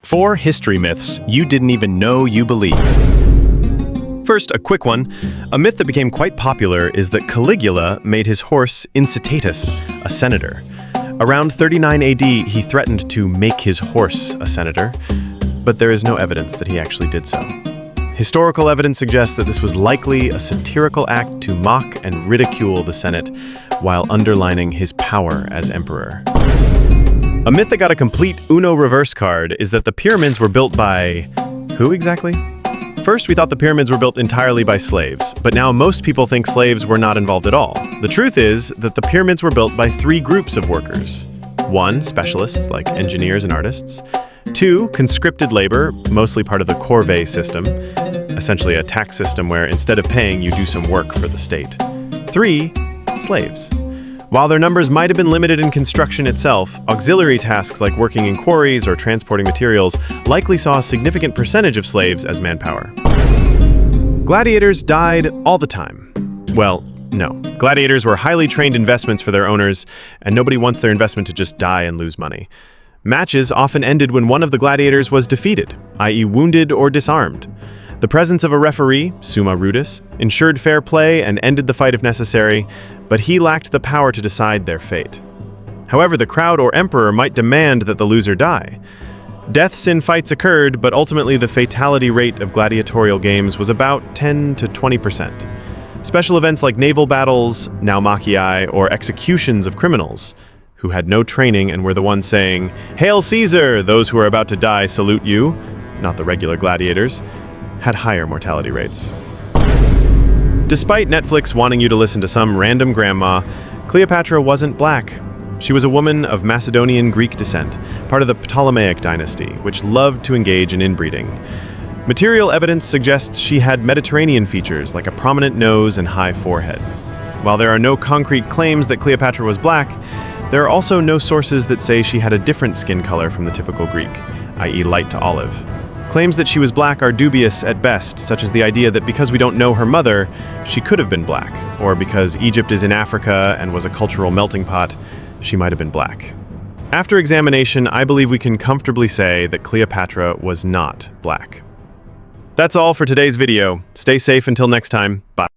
4 history myths you didn't even know you believe. First, a quick one. A myth that became quite popular is that Caligula made his horse Incitatus a senator. Around 39 AD, he threatened to make his horse a senator, but there is no evidence that he actually did so. Historical evidence suggests that this was likely a satirical act to mock and ridicule the Senate while underlining his power as emperor. A myth that got a complete Uno reverse card is that the pyramids were built by... who exactly? First, we thought the pyramids were built entirely by slaves, but now most people think slaves were not involved at all. The truth is that the pyramids were built by 3 groups of workers. 1, specialists like engineers and artists. 2, conscripted labor, mostly part of the corvée system, essentially a tax system where instead of paying, you do some work for the state. 3, slaves. While their numbers might have been limited in construction itself, auxiliary tasks like working in quarries or transporting materials likely saw a significant percentage of slaves as manpower. Gladiators died all the time. Well, no. Gladiators were highly trained investments for their owners, and nobody wants their investment to just die and lose money. Matches often ended when one of the gladiators was defeated, i.e. wounded or disarmed. The presence of a referee, summa rudis, ensured fair play and ended the fight if necessary, but he lacked the power to decide their fate. However, the crowd or emperor might demand that the loser die. Deaths in fights occurred, but ultimately the fatality rate of gladiatorial games was about 10 to 20%. Special events like naval battles, naumachii, or executions of criminals, who had no training and were the ones saying, "Hail Caesar! Those who are about to die salute you," not the regular gladiators, had higher mortality rates. Despite Netflix wanting you to listen to some random grandma, Cleopatra wasn't black. She was a woman of Macedonian Greek descent, part of the Ptolemaic dynasty, which loved to engage in inbreeding. Material evidence suggests she had Mediterranean features like a prominent nose and high forehead. While there are no concrete claims that Cleopatra was black, there are also no sources that say she had a different skin color from the typical Greek, i.e. light to olive. Claims that she was black are dubious at best, such as the idea that because we don't know her mother, she could have been black, or because Egypt is in Africa and was a cultural melting pot, she might have been black. After examination, I believe we can comfortably say that Cleopatra was not black. That's all for today's video. Stay safe until next time. Bye.